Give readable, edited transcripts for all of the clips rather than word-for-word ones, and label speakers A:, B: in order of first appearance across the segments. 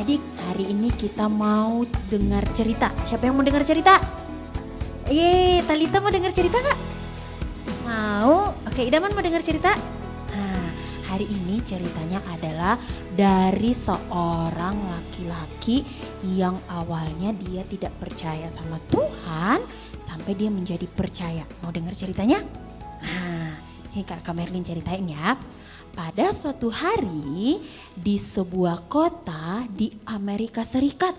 A: Adik, hari ini kita mau dengar cerita. Siapa yang mau dengar cerita? Talita mau dengar cerita gak? Mau? Oke, Idaman mau dengar cerita? Nah, hari ini ceritanya adalah dari seorang laki-laki yang awalnya dia tidak percaya sama Tuhan sampai dia menjadi percaya. Mau dengar ceritanya? Nah, ini Kak Merlin ceritain ya. Pada suatu hari di sebuah kota di Amerika Serikat.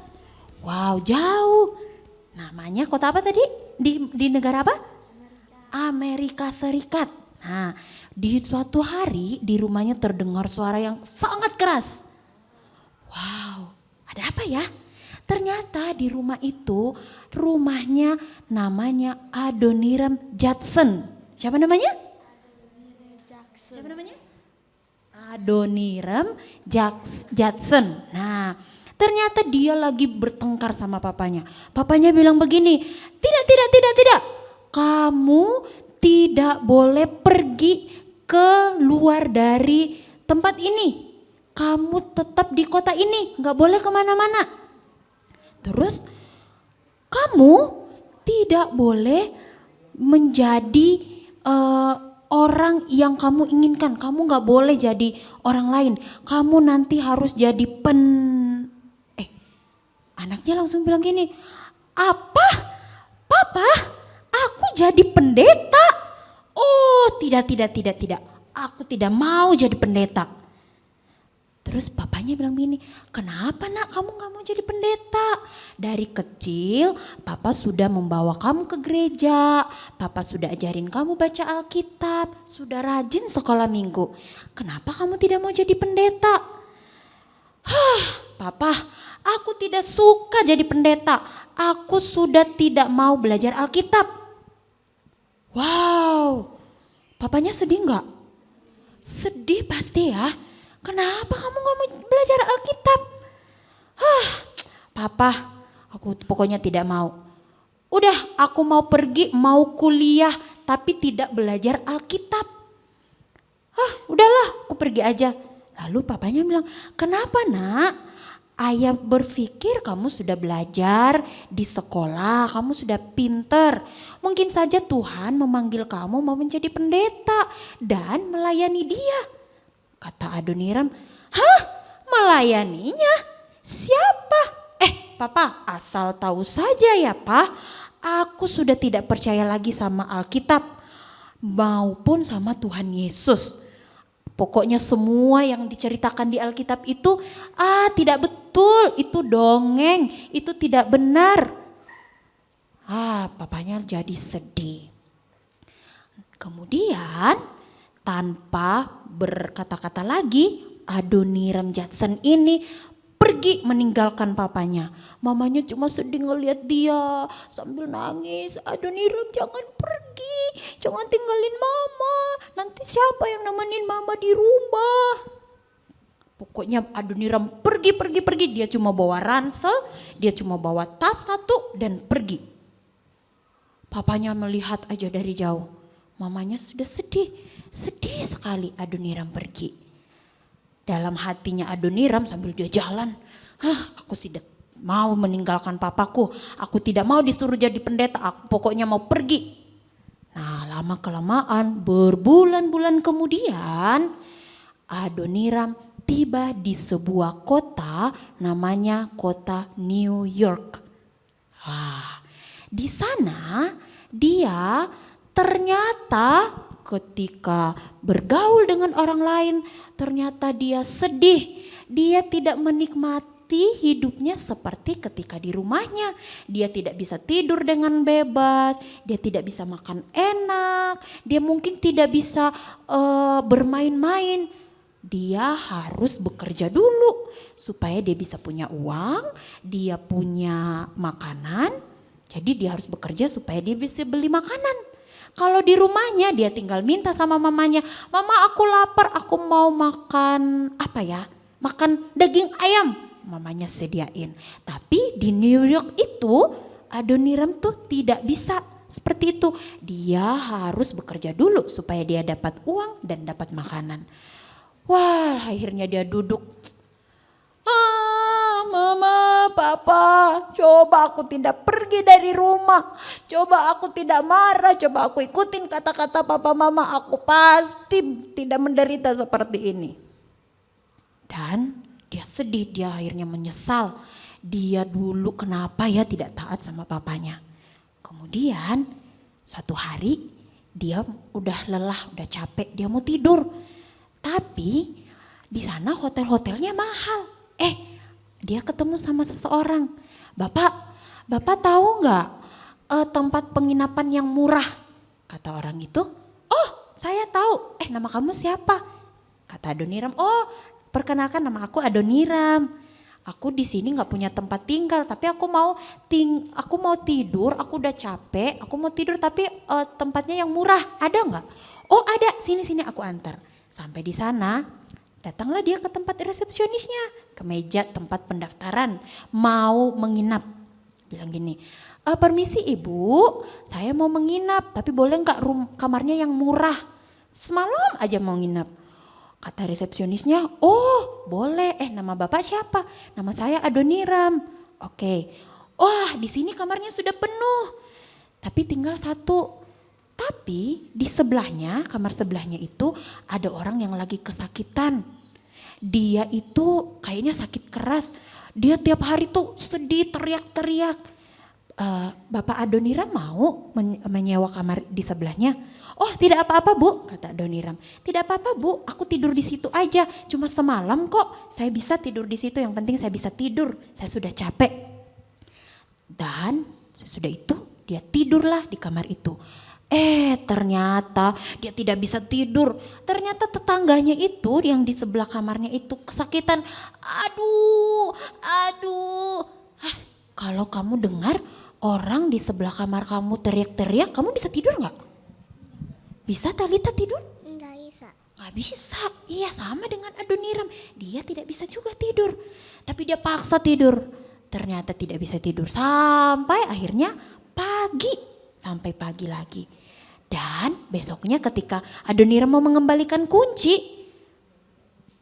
A: Wow, jauh. Namanya kota apa tadi? Di negara apa? Amerika Serikat. Nah, di suatu hari di rumahnya terdengar suara yang sangat keras. Wow, ada apa ya? Ternyata di rumah itu, rumahnya namanya Adoniram Judson. Siapa namanya? Siapa namanya? Adoniram Judson. Nah, ternyata dia lagi bertengkar sama papanya. Papanya bilang begini, tidak. Kamu tidak boleh pergi keluar dari tempat ini. Kamu tetap di kota ini, gak boleh kemana-mana. Terus kamu tidak boleh menjadi orang yang kamu inginkan. Kamu gak boleh jadi orang lain. Kamu nanti harus jadi anaknya langsung bilang gini, apa? Papa, aku jadi pendeta? Oh tidak. Aku tidak mau jadi pendeta. Terus papanya bilang gini, kenapa nak kamu gak mau jadi pendeta? Dari kecil papa sudah membawa kamu ke gereja, papa sudah ajarin kamu baca Alkitab, sudah rajin sekolah minggu. Kenapa kamu tidak mau jadi pendeta? Papa, aku tidak suka jadi pendeta, aku sudah tidak mau belajar Alkitab. Wow, papanya sedih gak? Sedih pasti ya. Kenapa kamu gak mau belajar Alkitab? Papa, aku pokoknya tidak mau. Udah, aku mau pergi, mau kuliah, tapi tidak belajar Alkitab. Udahlah, aku pergi aja. Lalu papanya bilang, kenapa nak? Ayah berpikir kamu sudah belajar di sekolah, kamu sudah pinter. Mungkin saja Tuhan memanggil kamu mau menjadi pendeta dan melayani Dia. Kata Adoniram, melayaninya? Siapa? Papa, asal tahu saja ya Pak, aku sudah tidak percaya lagi sama Alkitab maupun sama Tuhan Yesus. Pokoknya semua yang diceritakan di Alkitab itu tidak betul, itu dongeng, itu tidak benar. Papanya jadi sedih. Kemudian tanpa berkata-kata lagi, Adoniram Judson ini pergi meninggalkan papanya. Mamanya cuma sedih ngeliat dia sambil nangis. Adoniram jangan pergi, jangan tinggalin mama. Nanti siapa yang nemenin mama di rumah? Pokoknya Adoniram pergi. Dia cuma bawa ransel, dia cuma bawa tas satu dan pergi. Papanya melihat aja dari jauh. Mamanya sudah sedih sekali Adoniram pergi. Dalam hatinya Adoniram sambil dia jalan, aku tidak mau meninggalkan papaku, aku tidak mau disuruh jadi pendeta, aku pokoknya mau pergi. Nah, lama kelamaan berbulan-bulan kemudian Adoniram tiba di sebuah kota namanya kota New York. Di sana dia ternyata ketika bergaul dengan orang lain, ternyata dia sedih. Dia tidak menikmati hidupnya seperti ketika di rumahnya. Dia tidak bisa tidur dengan bebas, dia tidak bisa makan enak, dia mungkin tidak bisa bermain-main. Dia harus bekerja dulu supaya dia bisa punya uang, dia punya makanan. Jadi dia harus bekerja supaya dia bisa beli makanan. Kalau di rumahnya dia tinggal minta sama mamanya, mama aku lapar, aku mau makan makan daging ayam. Mamanya sediain. Tapi di New York itu Adoniram tuh tidak bisa seperti itu. Dia harus bekerja dulu supaya dia dapat uang dan dapat makanan. Wah, akhirnya dia duduk.
B: Papa, coba aku tidak pergi dari rumah, coba aku tidak marah, coba aku ikutin kata-kata papa mama, aku pasti tidak menderita seperti ini.
A: Dan dia sedih, dia akhirnya menyesal. Dia dulu kenapa ya tidak taat sama papanya. Kemudian suatu hari dia udah lelah, udah capek, dia mau tidur. Tapi di sana hotel-hotelnya mahal. Dia ketemu sama seseorang. Bapak tahu nggak tempat penginapan yang murah? Kata orang itu. Oh, saya tahu. Nama kamu siapa? Kata Adoniram. Oh, perkenalkan, nama aku Adoniram. Aku di sini nggak punya tempat tinggal, tapi aku mau tidur. Aku udah capek. Aku mau tidur, tapi tempatnya yang murah. Ada nggak? Oh, ada. Sini aku antar. Sampai di sana. Datanglah dia ke tempat resepsionisnya, ke meja tempat pendaftaran, mau menginap. Bilang gini, permisi ibu, saya mau menginap, tapi boleh nggak kamarnya yang murah? Semalam aja mau nginap. Kata resepsionisnya, oh boleh, nama bapak siapa? Nama saya Adoniram. Oke, wah di sini kamarnya sudah penuh, tapi tinggal satu. Tapi di sebelahnya, kamar sebelahnya itu ada orang yang lagi kesakitan. Dia itu kayaknya sakit keras. Dia tiap hari tuh sedih, teriak-teriak. Bapak Adoniram mau menyewa kamar di sebelahnya? Oh tidak apa-apa bu, kata Adoniram. Tidak apa-apa bu, aku tidur di situ aja. Cuma semalam kok, saya bisa tidur di situ. Yang penting saya bisa tidur, saya sudah capek. Dan sesudah itu dia tidurlah di kamar itu. Ternyata dia tidak bisa tidur. Ternyata tetangganya itu yang di sebelah kamarnya itu kesakitan. Aduh. Kalau kamu dengar orang di sebelah kamar kamu teriak-teriak, kamu bisa tidur gak? Bisa Talita tidur?
C: Enggak bisa.
A: Gak bisa, iya sama dengan Adoniram. Dia tidak bisa juga tidur. Tapi dia paksa tidur. Ternyata tidak bisa tidur sampai akhirnya pagi. Sampai pagi lagi. Dan besoknya ketika Adoniram mau mengembalikan kunci,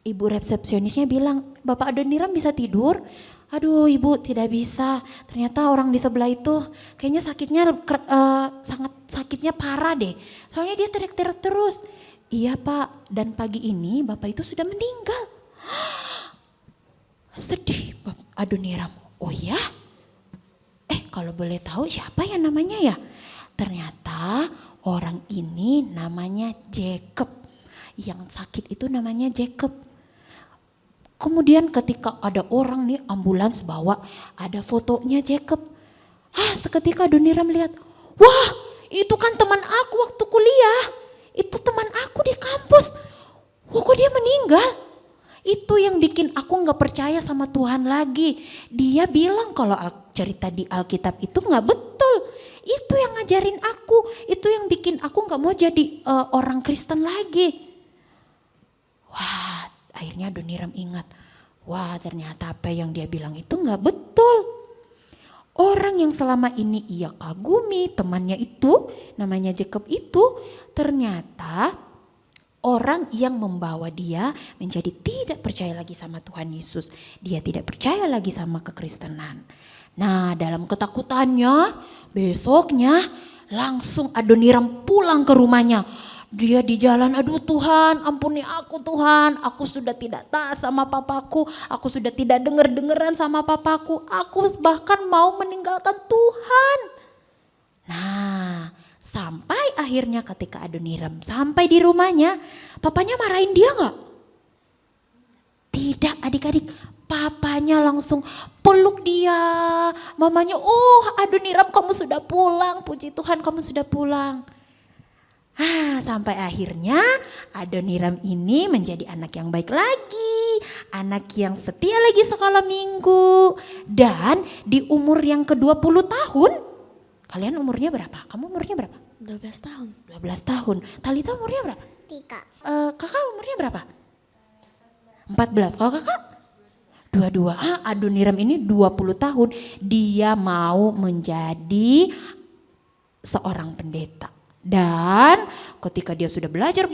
A: ibu resepsionisnya bilang, Bapak Adoniram bisa tidur? Aduh ibu tidak bisa, ternyata orang di sebelah itu kayaknya sangat sakitnya parah deh. Soalnya dia teriak-teriak terus. Iya pak, dan pagi ini bapak itu sudah meninggal. Sedih Adoniram, oh ya? Kalau boleh tahu siapa ya namanya ya? Ternyata orang ini namanya Jacob. Yang sakit itu namanya Jacob. Kemudian ketika ada orang nih ambulans bawa, ada fotonya Jacob. Seketika Adoniram lihat, wah itu kan teman aku waktu kuliah. Itu teman aku di kampus. Wah kok dia meninggal? Itu yang bikin aku gak percaya sama Tuhan lagi. Dia bilang kalau cerita di Alkitab itu gak betul. Itu yang ngajarin aku, itu yang bikin aku gak mau jadi orang Kristen lagi. Wah, akhirnya Adoniram ingat, wah ternyata apa yang dia bilang itu gak betul. Orang yang selama ini ia kagumi, temannya itu, namanya Jacob itu, ternyata orang yang membawa dia menjadi tidak percaya lagi sama Tuhan Yesus. Dia tidak percaya lagi sama kekristenan. Nah dalam ketakutannya besoknya langsung Adoniram pulang ke rumahnya. Dia di jalan, aduh Tuhan ampuni aku Tuhan. Aku sudah tidak taat sama papaku. Aku sudah tidak dengar-dengaran sama papaku. Aku bahkan mau meninggalkan Tuhan. Nah sampai akhirnya ketika Adoniram sampai di rumahnya. Papanya marahin dia gak? Tidak adik-adik. Papanya langsung peluk dia. Mamanya, oh Adoniram kamu sudah pulang. Puji Tuhan kamu sudah pulang. Sampai akhirnya Adoniram ini menjadi anak yang baik lagi. Anak yang setia lagi sekolah minggu. Dan di umur yang ke-20 tahun. Kalian umurnya berapa? Kamu umurnya berapa?
C: 12 tahun.
A: 12 tahun. Talita umurnya berapa?
C: 3.
A: Kakak umurnya berapa? 14. Kalau kakak? 22. Adoniram ini 20 tahun. Dia mau menjadi seorang pendeta. Dan ketika dia sudah belajar,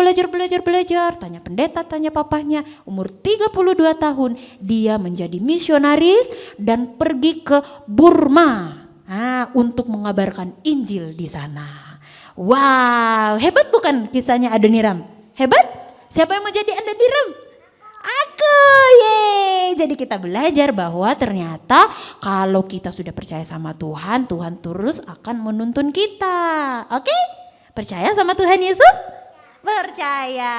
A: tanya pendeta, tanya papahnya, umur 32 tahun dia menjadi misionaris dan pergi ke Burma untuk mengabarkan Injil di sana. Wow, hebat bukan kisahnya Adoniram? Hebat? Siapa yang mau jadi Adoniram? Aku, yeay. Jadi kita belajar bahwa ternyata kalau kita sudah percaya sama Tuhan, Tuhan terus akan menuntun kita. Oke? Percaya sama Tuhan Yesus? Percaya.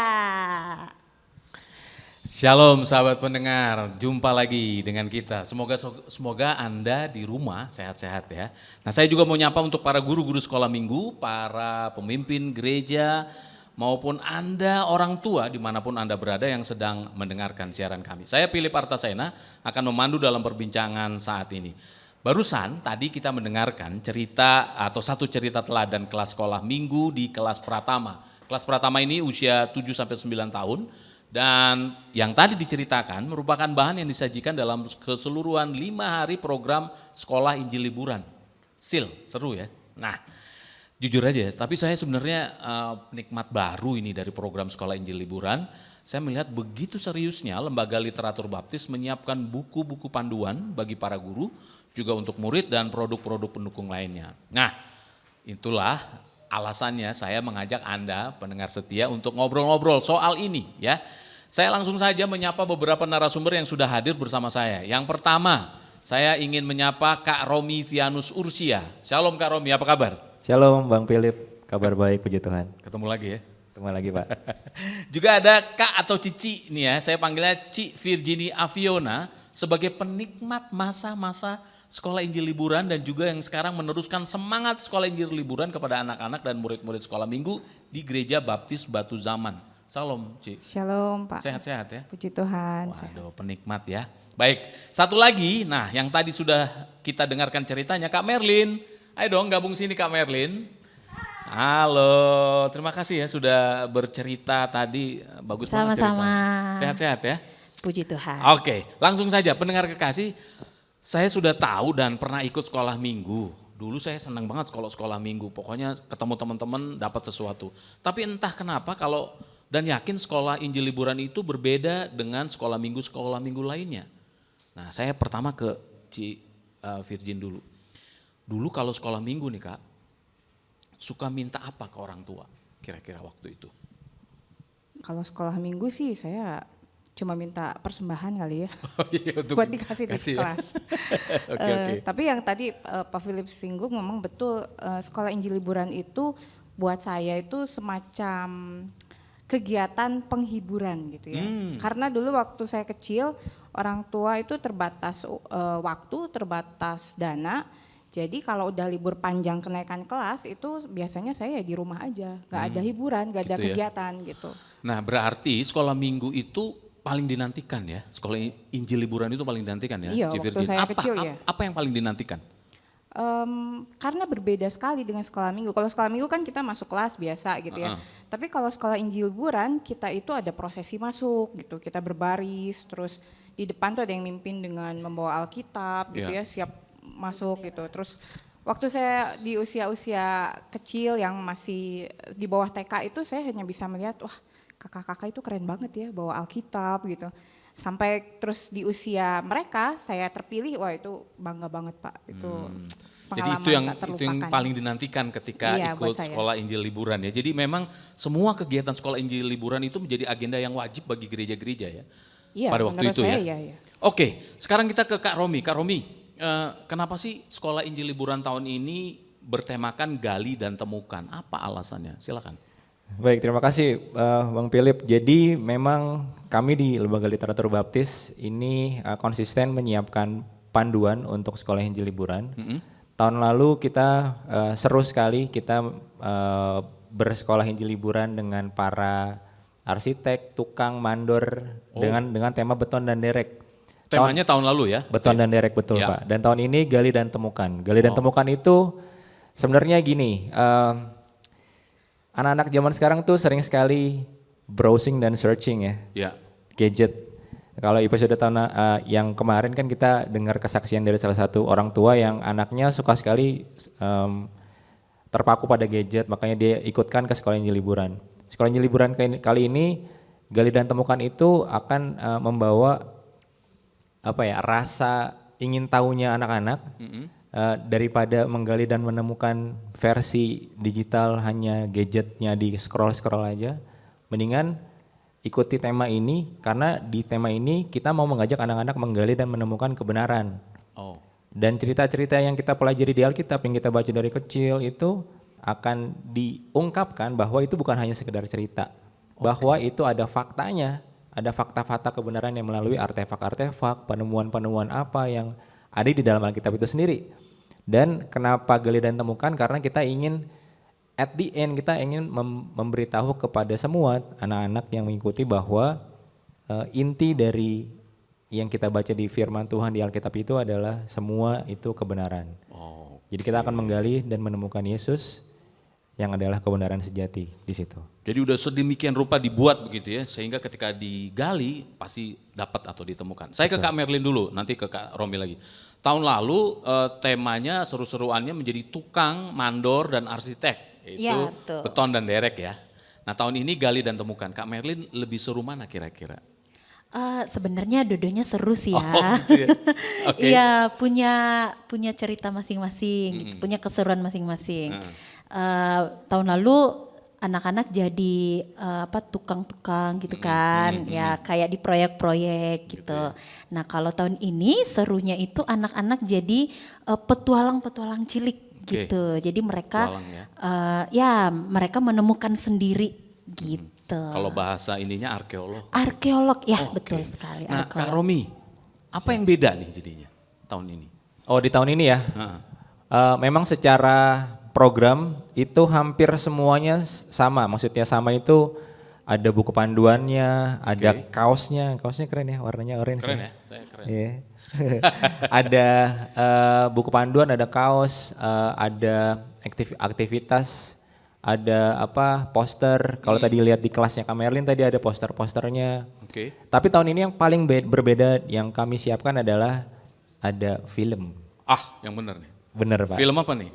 D: Shalom sahabat pendengar, jumpa lagi dengan kita. Semoga Anda di rumah sehat-sehat ya. Nah, saya juga mau nyapa untuk para guru-guru sekolah minggu, para pemimpin gereja, maupun Anda orang tua dimanapun Anda berada yang sedang mendengarkan siaran kami. Saya Philip Artasena akan memandu dalam perbincangan saat ini. Barusan tadi kita mendengarkan cerita atau satu cerita teladan kelas sekolah minggu di kelas Pratama. Kelas Pratama ini usia 7-9 tahun dan yang tadi diceritakan merupakan bahan yang disajikan dalam keseluruhan 5 hari program sekolah Injil liburan. Seru ya. Nah, jujur aja, tapi saya sebenarnya penikmat baru ini dari program sekolah Injil liburan. Saya melihat begitu seriusnya Lembaga Literatur Baptis menyiapkan buku-buku panduan bagi para guru, juga untuk murid dan produk-produk pendukung lainnya. Nah, itulah alasannya saya mengajak Anda pendengar setia untuk ngobrol-ngobrol soal ini ya. Saya langsung saja menyapa beberapa narasumber yang sudah hadir bersama saya. Yang pertama, saya ingin menyapa Kak Romi Vianus Ursia. Shalom Kak Romi, apa kabar?
E: Shalom Bang Philip, kabar baik puji Tuhan.
D: Ketemu lagi ya.
E: Ketemu lagi Pak.
D: Juga ada Kak atau Cici nih ya, saya panggilnya Ci Virginie Aviona sebagai penikmat masa-masa sekolah Injil liburan dan juga yang sekarang meneruskan semangat sekolah Injil liburan kepada anak-anak dan murid-murid sekolah minggu di Gereja Baptis Batu Zaman. Salam Ci.
F: Shalom Pak.
D: Sehat-sehat ya?
F: Puji Tuhan.
D: Waduh, penikmat ya. Baik, satu lagi, nah yang tadi sudah kita dengarkan ceritanya Kak Merlin. Ayo dong gabung sini Kak Merlin. Halo, terima kasih ya sudah bercerita tadi, bagus banget
A: Sama-sama.
D: ceritanya. Sehat-sehat ya?
A: Puji Tuhan.
D: Oke, langsung saja pendengar kekasih, saya sudah tahu dan pernah ikut sekolah minggu. Dulu saya senang banget kalau sekolah minggu, pokoknya ketemu teman-teman dapat sesuatu. Tapi entah kenapa kalau dan yakin sekolah Injil liburan itu berbeda dengan sekolah minggu lainnya. Nah, saya pertama ke Ci Virgin dulu. Dulu kalau sekolah minggu nih Kak, suka minta apa ke orang tua kira-kira waktu itu?
F: Kalau sekolah minggu sih saya cuma minta persembahan kali ya.
D: Oh, iya,
F: buat dikasih di
D: kasih ya.
F: kelas.
D: Oke.
F: Tapi yang tadi Pak Philip singgung memang betul, sekolah Injil liburan itu buat saya itu semacam kegiatan penghiburan gitu ya. Karena dulu waktu saya kecil orang tua itu terbatas waktu, terbatas dana. Jadi kalau udah libur panjang kenaikan kelas itu biasanya saya di rumah aja, nggak ada hiburan, nggak ada
D: Gitu ya.
F: kegiatan gitu.
D: Nah, berarti sekolah minggu itu paling dinantikan ya? Sekolah Injil liburan itu paling dinantikan ya?
F: Iya,
D: Ci
F: waktu
D: Virgin?
F: saya kecil ya.
D: Apa yang paling dinantikan?
F: Karena berbeda sekali dengan sekolah minggu. Kalau sekolah minggu kan kita masuk kelas biasa gitu ya. Tapi kalau sekolah Injil liburan kita itu ada prosesi masuk gitu. Kita berbaris, terus di depan tuh ada yang mimpin dengan membawa Alkitab gitu ya, siap masuk gitu. Terus waktu saya di usia-usia kecil yang masih di bawah TK itu saya hanya bisa melihat, wah kakak-kakak itu keren banget ya bawa Alkitab gitu. Sampai terus di usia mereka saya terpilih, wah itu bangga banget Pak. Itu
D: Jadi
F: pengalaman
D: itu yang
F: tak terlupakan.
D: itu yang paling dinantikan ketika
F: Iya,
D: ikut
F: buat saya.
D: sekolah Injil liburan ya. Jadi memang semua kegiatan sekolah Injil liburan itu menjadi agenda yang wajib bagi gereja-gereja ya.
F: Iya,
D: pada waktu
F: menurut
D: itu
F: saya
D: ya.
F: iya.
D: Oke, sekarang kita ke Kak Romi. Kak Romi, kenapa sih sekolah Injil liburan tahun ini bertemakan gali dan temukan? Apa alasannya? Silakan.
E: Baik, terima kasih Bang Philip. Jadi memang kami di Lembaga Literatur Baptis ini konsisten menyiapkan panduan untuk sekolah Injil liburan. Tahun lalu kita seru sekali kita bersekolah Injil liburan dengan para arsitek, tukang, mandor dengan tema beton dan derek.
D: Temanya tahun lalu ya?
E: Beton dan derek betul
D: Ya.
E: Pak. Dan tahun ini gali dan temukan. Gali dan temukan itu sebenarnya gini, anak-anak zaman sekarang tuh sering sekali browsing dan searching ya,
D: Ya.
E: gadget. Kalau episode tahun yang kemarin kan kita dengar kesaksian dari salah satu orang tua yang anaknya suka sekali terpaku pada gadget, makanya dia ikutkan ke sekolah Injil Liburan. Sekolah Injil Liburan kali ini Gali dan Temukan itu akan membawa rasa ingin tahunya anak-anak daripada menggali dan menemukan versi digital hanya gadgetnya di scroll aja, mendingan ikuti tema ini karena di tema ini kita mau mengajak anak-anak menggali dan menemukan kebenaran. Dan cerita-cerita yang kita pelajari di Alkitab yang kita baca dari kecil itu akan diungkapkan bahwa itu bukan hanya sekedar cerita, bahwa itu ada faktanya, ada fakta-fakta kebenaran yang melalui artefak-artefak, penemuan-penemuan apa yang ada di dalam Alkitab itu sendiri. Dan kenapa Gali dan Temukan? Karena kita ingin at the end kita ingin memberitahu kepada semua anak-anak yang mengikuti bahwa inti dari yang kita baca di firman Tuhan di Alkitab itu adalah semua itu kebenaran. Jadi kita akan menggali dan menemukan Yesus yang adalah kebenaran sejati di situ.
D: Jadi udah sedemikian rupa dibuat begitu ya, sehingga ketika digali pasti dapat atau ditemukan. Saya ke Kak Merlin dulu, nanti ke Kak Romi lagi. Tahun lalu temanya seru-seruannya menjadi tukang, mandor, dan arsitek. Itu
A: Ya, betul.
D: beton dan derek ya. Nah tahun ini gali dan temukan. Kak Merlin lebih seru mana kira-kira?
A: Sebenarnya dua-duanya seru sih ya.
D: Gitu ya? Oke.
A: Iya, punya cerita masing-masing, gitu, punya keseruan masing-masing. Tahun lalu anak-anak jadi tukang-tukang gitu kan, ya kayak di proyek-proyek gitu. Nah kalau tahun ini serunya itu anak-anak jadi petualang-petualang cilik gitu. Jadi mereka
D: Petualang ya.
A: mereka menemukan sendiri gitu.
D: Kalau bahasa ininya arkeolog.
A: Arkeolog ya,
D: Oh,
A: betul
D: oke.
A: sekali.
D: Nah
A: arkeolog.
D: Kak Romi, apa yang beda nih jadinya tahun ini?
E: Oh di tahun ini ya, memang secara program itu hampir semuanya sama. Maksudnya sama itu ada buku panduannya, ada kaosnya keren ya, warnanya orange.
D: Keren ya, saya keren.
E: Iya. Ada buku panduan, ada kaos, ada aktivitas, ada poster. Kalau tadi lihat di kelasnya Kak Merlin tadi ada posternya.
D: Oke.
E: Tapi tahun ini yang paling berbeda yang kami siapkan adalah ada film.
D: Yang bener nih.
E: Bener Pak.
D: Film apa nih?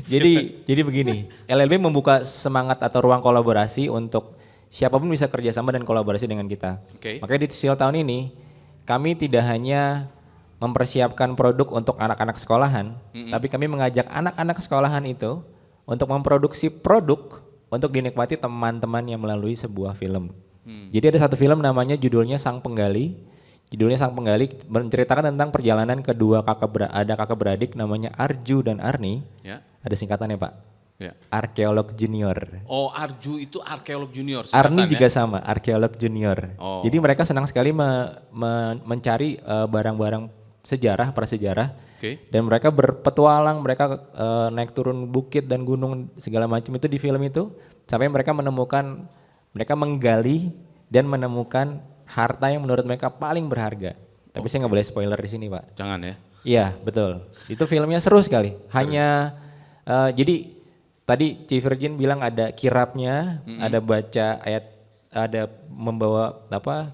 E: Jadi begini, LLB membuka semangat atau ruang kolaborasi untuk siapapun bisa kerjasama dan kolaborasi dengan kita.
D: Oke.
E: Makanya di SIL tahun ini kami tidak hanya mempersiapkan produk untuk anak-anak sekolahan, tapi kami mengajak anak-anak sekolahan itu untuk memproduksi produk untuk dinikmati teman-teman yang melalui sebuah film. Jadi ada satu film namanya judulnya Sang Penggali. Judulnya Sang Penggali menceritakan tentang perjalanan kedua kakak beradik namanya Arju dan Arni.
D: Ya.
E: Ada singkatannya Pak.
D: Ya.
E: Arkeolog Junior.
D: Oh Arju itu arkeolog junior.
E: Arni
D: singkatannya.
E: juga sama, arkeolog junior.
D: Oh.
E: Jadi mereka senang sekali mencari barang-barang sejarah, prasejarah.
D: Oke.
E: Dan mereka berpetualang, mereka naik turun bukit dan gunung segala macam itu di film itu. Sampai mereka menggali dan menemukan harta yang menurut mereka paling berharga. Tapi saya nggak boleh spoiler di sini Pak.
D: Jangan ya.
E: Iya betul, itu filmnya seru sekali. Hanya jadi tadi Ci Virgin bilang ada kirapnya, ada baca ayat, ada membawa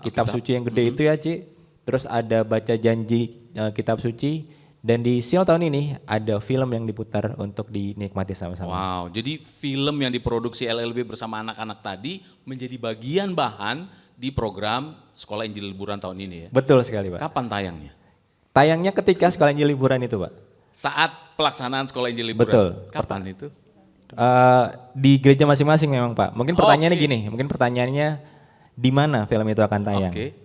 E: kitab suci yang gede itu ya Ci. Terus ada baca janji kitab suci. Dan di SIL tahun ini ada film yang diputar untuk dinikmati sama-sama.
D: Wow, jadi film yang diproduksi LLB bersama anak-anak tadi menjadi bagian bahan di program Sekolah Injil Liburan tahun ini ya.
E: Betul sekali Pak.
D: Kapan tayangnya?
E: Tayangnya ketika Sekolah Injil Liburan itu Pak.
D: Saat pelaksanaan Sekolah Injil Liburan.
E: Betul.
D: Kapan itu?
E: Di gereja masing-masing memang Pak. Mungkin pertanyaannya
D: oke.
E: gini, mungkin pertanyaannya di mana film itu akan tayang?
D: Oke.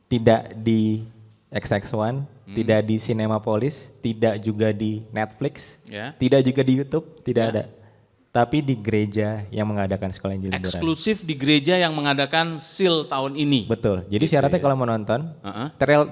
E: Tidak di XX1, tidak di Cinemapolis, tidak juga di Netflix,
D: Ya.
E: tidak juga di YouTube, tidak
D: Ya.
E: ada. Tapi di gereja yang mengadakan Sekolah Injil Liburan.
D: Eksklusif di gereja yang mengadakan SIL tahun ini.
E: Betul. Jadi syaratnya kalau mau nonton,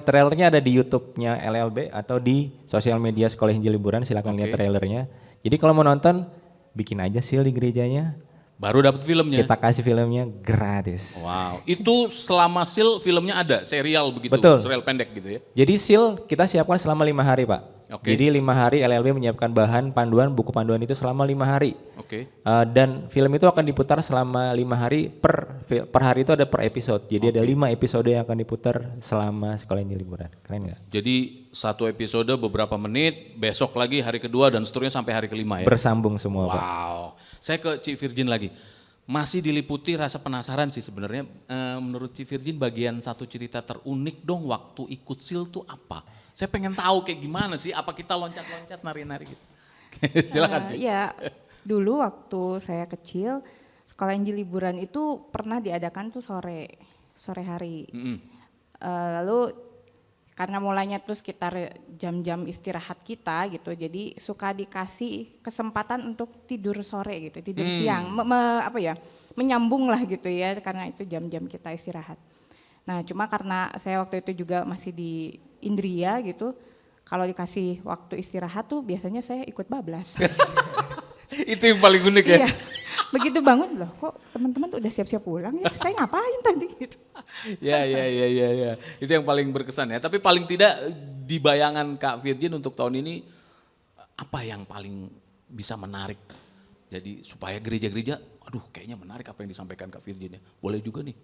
E: trailernya ada di YouTube-nya LLB atau di sosial media Sekolah Injil Liburan, silakan lihat trailernya. Jadi kalau mau nonton, bikin aja SIL di gerejanya.
D: Baru dapat filmnya.
E: Kita kasih filmnya gratis.
D: Wow, itu selama SIL filmnya ada, serial begitu,
E: Betul.
D: serial pendek gitu ya.
E: Jadi SIL kita siapkan selama 5 hari Pak.
D: Oke.
E: Jadi 5 hari LLB menyiapkan bahan panduan, buku panduan itu selama 5 hari.
D: Oke.
E: Dan film itu akan diputar selama 5 hari per hari itu ada per episode. Jadi ada 5 episode yang akan diputar selama sekolah Injil liburan. Keren nggak?
D: Jadi satu episode beberapa menit, besok lagi hari kedua dan seterusnya sampai hari kelima ya?
E: Bersambung semua Pak.
D: Wow, saya ke Cik Virgin lagi. Masih diliputi rasa penasaran sih sebenarnya. Menurut Cik Virgin bagian satu cerita terunik dong waktu ikut SEAL tuh apa? Saya pengen tahu kayak gimana sih, apa kita loncat-loncat nari-nari gitu. Silakan Cik.
F: Ya, dulu waktu saya kecil, sekolah Injil liburan itu pernah diadakan tuh sore hari. Lalu karena mulainya tuh sekitar jam-jam istirahat kita gitu, jadi suka dikasih kesempatan untuk tidur sore gitu, tidur siang, menyambung lah gitu ya, karena itu jam-jam kita istirahat. Nah cuma karena saya waktu itu juga masih di Indria gitu, kalau dikasih waktu istirahat tuh biasanya saya ikut bablas.
D: Itu yang paling unik ya?
F: Iya, begitu bangun loh kok teman-teman udah siap-siap pulang ya, saya ngapain tadi gitu.
D: Ya. Itu yang paling berkesan ya. Tapi paling tidak di bayangan Kak Virgin untuk tahun ini apa yang paling bisa menarik? Jadi supaya gereja-gereja, aduh kayaknya menarik apa yang disampaikan Kak Virgin ya. Boleh juga nih.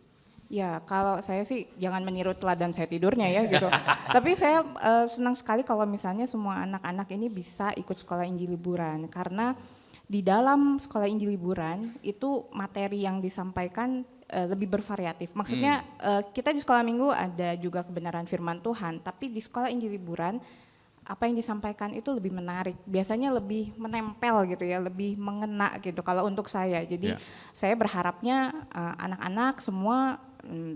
F: Ya kalau saya sih jangan meniru teladan saya tidurnya ya gitu. Tapi saya senang sekali kalau misalnya semua anak-anak ini bisa ikut sekolah Injil liburan. Karena di dalam sekolah Injil liburan itu materi yang disampaikan lebih bervariatif. Maksudnya kita di sekolah minggu ada juga kebenaran firman Tuhan. Tapi di sekolah Injil liburan apa yang disampaikan itu lebih menarik. Biasanya lebih menempel gitu ya, lebih mengena gitu kalau untuk saya. Jadi saya berharapnya anak-anak semua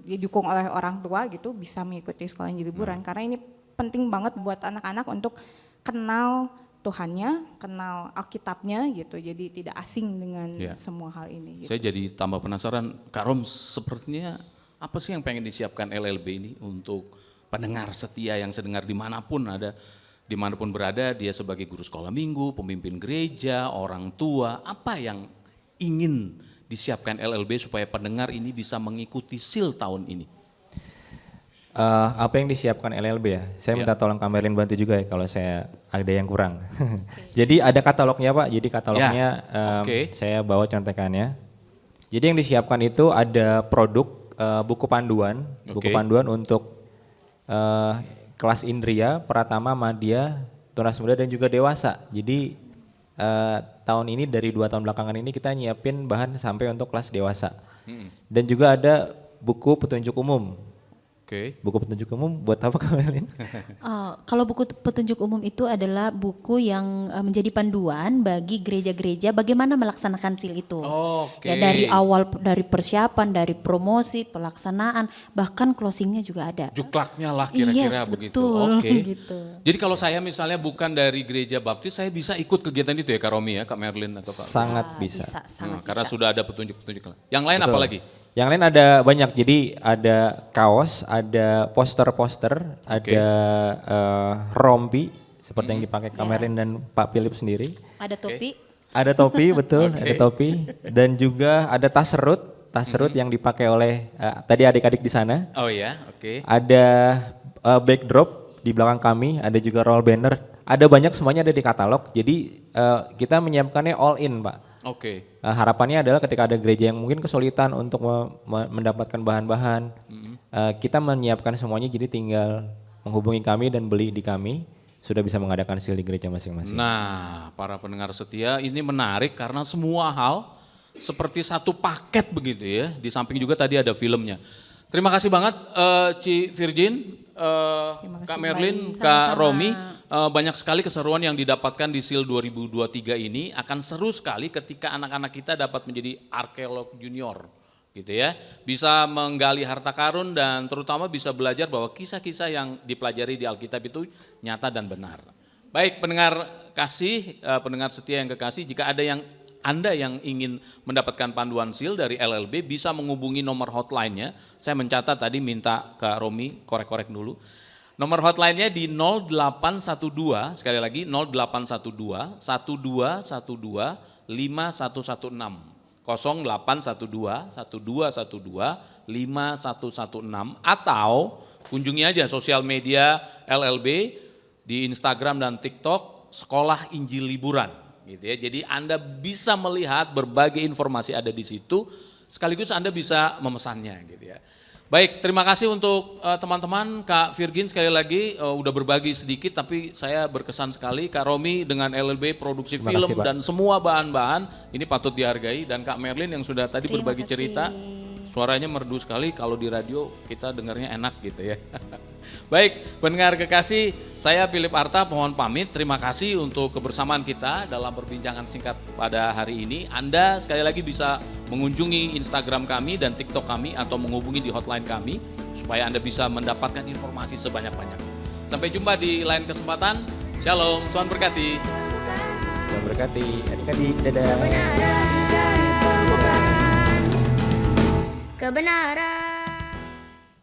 F: didukung oleh orang tua gitu bisa mengikuti sekolah Injil liburan. Karena ini penting banget buat anak-anak untuk kenal Tuhannya, kenal Alkitabnya gitu, jadi tidak asing dengan semua hal ini. Gitu.
D: Saya jadi tambah penasaran, Kak Rom sepertinya apa sih yang pengen disiapkan LLB ini untuk pendengar setia yang sedengar dimanapun berada, dia sebagai guru sekolah minggu, pemimpin gereja, orang tua, apa yang ingin disiapkan LLB supaya pendengar ini bisa mengikuti SEAL tahun ini?
E: Apa yang disiapkan LLB ya? Saya minta tolong Kak Merlin bantu juga ya kalau saya ada yang kurang. Jadi ada katalognya Pak, jadi katalognya saya bawa contekannya. Jadi yang disiapkan itu ada produk buku panduan untuk kelas Indria, Pratama, Madya, Tunas Muda dan juga dewasa. Jadi tahun ini dari 2 tahun belakangan ini kita nyiapin bahan sampai untuk kelas dewasa. Dan juga ada buku petunjuk umum. Buku petunjuk umum buat apa Kak Melin?
A: Kalau buku petunjuk umum itu adalah buku yang menjadi panduan bagi gereja-gereja bagaimana melaksanakan SEAL itu. Ya dari awal, dari persiapan, dari promosi, pelaksanaan, bahkan closingnya juga ada.
D: Juklaknya lah kira-kira begitu.
A: Betul, gitu.
D: Jadi kalau saya misalnya bukan dari gereja baptis, saya bisa ikut kegiatan itu ya Kak Romi ya, Kak Merlin atau Kak?
E: Sangat bisa.
D: Karena sudah ada petunjuk-petunjuk. Yang lain apa lagi?
E: Yang lain ada banyak, jadi ada kaos, ada poster-poster, ada rompi seperti yang dipakai Kak Merlin dan Pak Philip sendiri.
A: Ada topi.
E: Ada topi, betul, ada topi. Dan juga ada tas serut yang dipakai oleh tadi adik-adik di sana.
D: Oh ya,
E: Ada backdrop di belakang kami, ada juga roll banner. Ada banyak, semuanya ada di katalog, jadi kita menyiapkannya all in Pak. Harapannya adalah ketika ada gereja yang mungkin kesulitan untuk mendapatkan bahan-bahan, kita menyiapkan semuanya, jadi tinggal menghubungi kami dan beli di kami, sudah bisa mengadakan SEAL di gereja masing-masing.
D: Nah, para pendengar setia, ini menarik karena semua hal seperti satu paket begitu ya, di samping juga tadi ada filmnya. Terima kasih banget Ci Virgin, Kak Merlin, Kak Romi. Banyak sekali keseruan yang didapatkan di SEAL 2023 ini. Akan seru sekali ketika anak-anak kita dapat menjadi arkeolog junior gitu ya. Bisa menggali harta karun dan terutama bisa belajar bahwa kisah-kisah yang dipelajari di Alkitab itu nyata dan benar. Baik pendengar kasih, pendengar setia yang kekasih, jika ada Anda yang ingin mendapatkan panduan SEAL dari LLB bisa menghubungi nomor hotline-nya. Saya mencatat tadi, minta Kak Romi korek-korek dulu. Nomor hotline-nya di 0812, sekali lagi 0812 1212 5116. 0812 1212 5116 atau kunjungi aja sosial media LLB di Instagram dan TikTok Sekolah Injil Liburan gitu ya. Jadi Anda bisa melihat berbagai informasi ada di situ, sekaligus Anda bisa memesannya gitu ya. Baik, terima kasih untuk teman-teman. Kak Virgin sekali lagi udah berbagi sedikit, tapi saya berkesan sekali. Kak Romi dengan LLB Produksi
E: Terima
D: Film
E: kasih, Pak.
D: dan semua bahan-bahan ini patut dihargai. Dan Kak Merlin yang sudah tadi
A: Terima
D: berbagi
A: kasih.
D: cerita, suaranya merdu sekali. Kalau di radio kita dengarnya enak gitu ya. Baik, pendengar kekasih, saya Philip Arta mohon pamit. Terima kasih untuk kebersamaan kita dalam perbincangan singkat pada hari ini. Anda sekali lagi bisa mengunjungi Instagram kami dan TikTok kami atau menghubungi di hotline kami supaya Anda bisa mendapatkan informasi sebanyak-banyaknya. Sampai jumpa di lain kesempatan. Shalom, Tuhan berkati.
E: Tuhan berkati. Adik-adik, dadah.
C: Kebenaran.